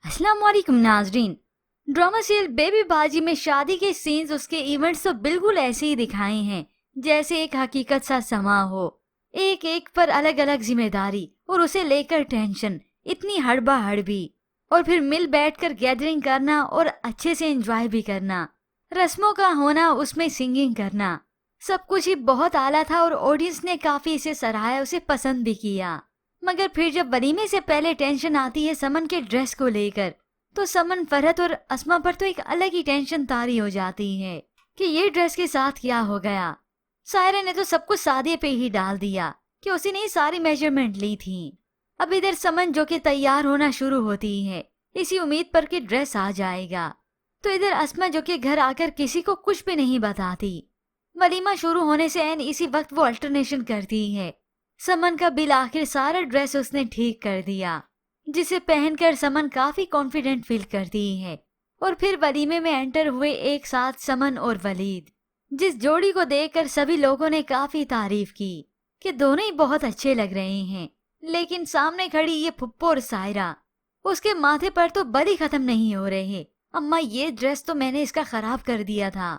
अस्सलाम वालेकुम नाजरीन। ड्रामा सीरियल बेबी बाजी में शादी के सीन्स, उसके इवेंट्स तो बिल्कुल ऐसे ही दिखाए हैं जैसे एक हकीकत सा समा हो। एक एक पर अलग अलग जिम्मेदारी और उसे लेकर टेंशन, इतनी हड़बड़ाहट भी, और फिर मिल बैठकर गैदरिंग करना और अच्छे से एंजॉय भी करना, रस्मों का होना, उसमें सिंगिंग करना, सब कुछ ही बहुत आला था और ऑडियंस ने काफी इसे सराहा, उसे पसंद भी किया। मगर फिर जब वलीमे से पहले टेंशन आती है समन के ड्रेस को लेकर, तो समन, फरहत और अस्मा पर तो एक अलग ही टेंशन तारी हो जाती है कि ये ड्रेस के साथ क्या हो गया। सायरा ने तो सब कुछ सादे पे ही डाल दिया कि उसी ने सारी मेजरमेंट ली थी। अब इधर समन जो कि तैयार होना शुरू होती है इसी उम्मीद पर कि ड्रेस आ जाएगा, तो इधर अस्मा जो कि घर आकर किसी को कुछ भी नहीं बताती। वलीमा शुरू होने से एन इसी वक्त वो अल्टरनेशन करती है। समन का बिल आखिर सारा ड्रेस उसने ठीक कर दिया, जिसे पहनकर समन काफी कॉन्फिडेंट फील करती है। और फिर वलीमे में एंटर हुए एक साथ समन और वलीद, जिस जोड़ी को देखकर सभी लोगों ने काफी तारीफ की कि दोनों ही बहुत अच्छे लग रहे हैं। लेकिन सामने खड़ी ये फुप्पो और सायरा, उसके माथे पर तो बल ही खत्म नहीं हो रहे। अम्मा, ये ड्रेस तो मैंने इसका खराब कर दिया था,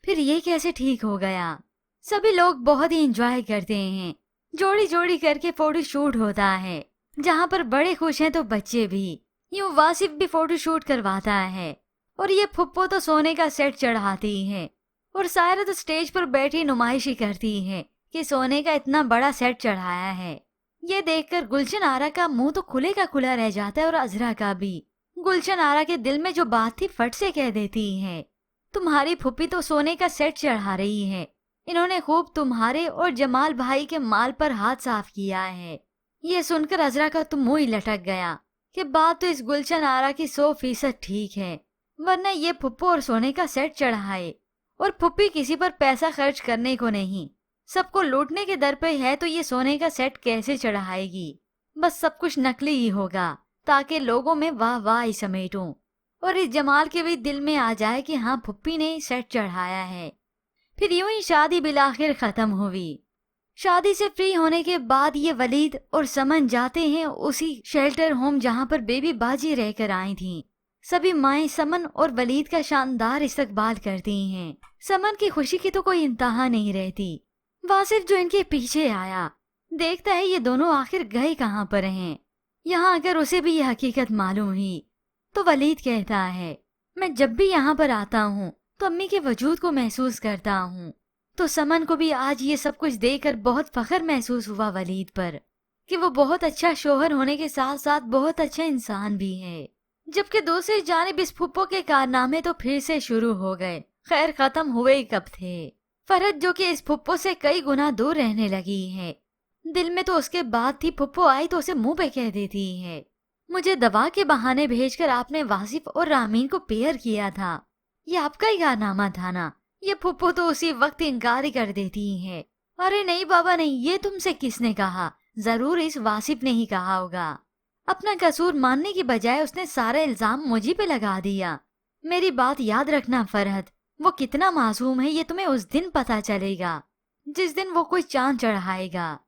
फिर ये कैसे ठीक हो गया। सभी लोग बहुत ही एंजॉय करते हैं, जोड़ी जोड़ी करके फोटो शूट होता है, जहाँ पर बड़े खुश हैं तो बच्चे भी। यूं वासिफ भी फोटो शूट करवाता है और ये फुप्पो तो सोने का सेट चढ़ाती है और सायरा तो स्टेज पर बैठी नुमाइशी करती है कि सोने का इतना बड़ा सेट चढ़ाया है। ये देखकर गुलशन आरा का मुंह तो खुले का खुला रह जाता है और अजरा का भी। गुलशन आरा के दिल में जो बात थी फट से कह देती है, तुम्हारी फुप्पी तो सोने का सेट चढ़ा रही है, इन्होंने खूब तुम्हारे और जमाल भाई के माल पर हाथ साफ किया है। ये सुनकर अजरा का तो मुंह ही लटक गया कि बात तो इस गुलशन आरा की 100% ठीक है, वरना ये फुप्पो और सोने का सेट चढ़ाए और फुप्पी किसी पर पैसा खर्च करने को नहीं, सबको लूटने के दर पे है, तो ये सोने का सेट कैसे चढ़ाएगी। बस सब कुछ नकली ही होगा ताकि लोगों में वाह वाह ही समेटूं और इस जमाल के भी दिल में आ जाए कि हाँ, फुप्पी ने सेट चढ़ाया है। फिर यूं ही शादी बिलाखिर खत्म हुई। शादी से फ्री होने के बाद ये वलीद और समन जाते हैं उसी शेल्टर होम जहाँ पर बेबी बाजी रहकर आई थी। सभी माएं समन और वलीद का शानदार इस्तकबाल करती हैं। समन की खुशी की तो कोई इंतहा नहीं रहती। वासिफ जो इनके पीछे आया, देखता है ये दोनों आखिर गए कहाँ पर हैं। यहाँ अगर उसे भी ये हकीकत मालूम हुई तो वलीद कहता है, मैं जब भी यहाँ पर आता हूँ तो अम्मी के वजूद को महसूस करता हूँ। तो समन को भी आज ये सब कुछ देखकर बहुत फख्र महसूस हुआ वलीद पर कि वो बहुत अच्छा शोहर होने के साथ साथ बहुत अच्छा इंसान भी है। जबकि दूसरी जानिब इस फुप्पो के कारनामे तो फिर से शुरू हो गए। खैर, खत्म हुए कब थे। फरहत जो कि इस फुप्पो से कई गुना दूर रहने लगी है, दिल में तो उसके बाद थी, फुप्पो आई तो उसे मुंह पे कह देती है, मुझे दवा के बहाने भेजकर आपने वासिफ और रामीन को पेयर किया था, ये आपका ही कारनामा था ना। ये फुप्पो तो उसी वक्त इनकार ही कर देती है, अरे नहीं बाबा नहीं, ये तुमसे किसने कहा, जरूर इस वासिफ ने ही कहा होगा। अपना कसूर मानने की बजाय उसने सारा इल्जाम मुझे पे लगा दिया। मेरी बात याद रखना फरहत, वो कितना मासूम है ये तुम्हें उस दिन पता चलेगा जिस दिन वो कोई चांद चढ़ाएगा।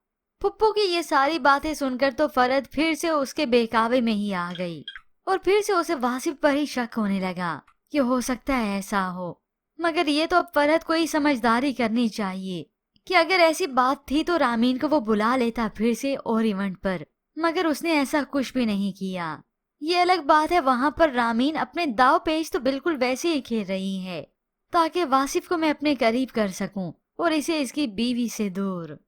फुप्पो की ये सारी बातें सुनकर तो फरहत फिर से उसके बहकावे में ही आ गई और फिर से उसे वासिफ पर ही शक होने लगा कि हो सकता है ऐसा हो। मगर ये तो अब फरहत को ही समझदारी करनी चाहिए कि अगर ऐसी बात थी तो रामीन को वो बुला लेता फिर से और इवेंट पर, मगर उसने ऐसा कुछ भी नहीं किया। ये अलग बात है, वहाँ पर रामीन अपने दाव पेच तो बिल्कुल वैसे ही खेल रही है ताकि वासिफ को मैं अपने करीब कर सकूं और इसे इसकी बीवी से दूर।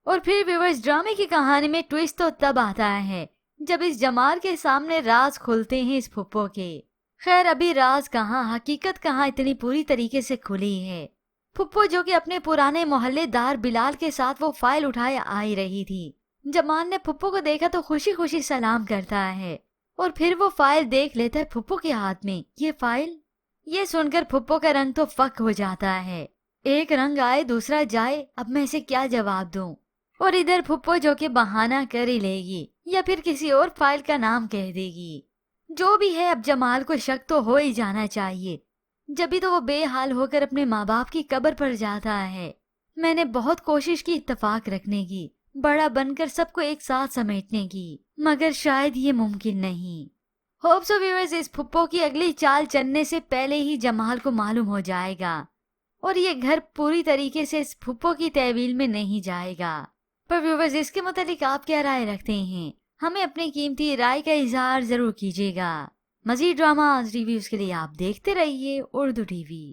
और फिर व्यूअर्स, ड्रामे की कहानी में ट्विस्ट तो तब आता है जब इस जमाल के सामने राज खुलते हैं इस फुप्पो के। खैर, अभी राज कहाँ, हकीकत कहाँ इतनी पूरी तरीके से खुली है। फुप्पो जो कि अपने पुराने मोहल्लेदार बिलाल के साथ वो फाइल उठाए आई रही थी। जमाल ने फुप्पो को देखा तो खुशी खुशी सलाम करता है और फिर वो फाइल देख लेता है फुप्पो के हाथ में। ये फाइल, ये सुनकर फुप्पो का रंग तो फक हो जाता है। एक रंग आए दूसरा जाए, अब मैं इसे क्या जवाब दूं। और इधर फुप्पो जो कि बहाना कर ही लेगी या फिर किसी और फाइल का नाम कह देगी। जो भी है, अब जमाल को शक तो हो ही जाना चाहिए, जब भी तो वो बेहाल होकर अपने माँ बाप की कब्र पर जाता है। मैंने बहुत कोशिश की इत्तेफाक रखने की, बड़ा बनकर सबको एक साथ समेटने की, मगर शायद ये मुमकिन नहीं। होप सो व्यूअर्स इस फुप्पो की अगली चाल चलने से पहले ही जमाल को मालूम हो जाएगा और ये घर पूरी तरीके से इस फुप्पो की तहवील में नहीं जाएगा। पर व्यूअर्स इसके मुतालिक आप क्या राय रखते हैं? हमें अपनी कीमती राय का इजहार जरूर कीजिएगा। मजीद ड्रामा रिव्यूज के लिए आप देखते रहिए उर्दू टीवी।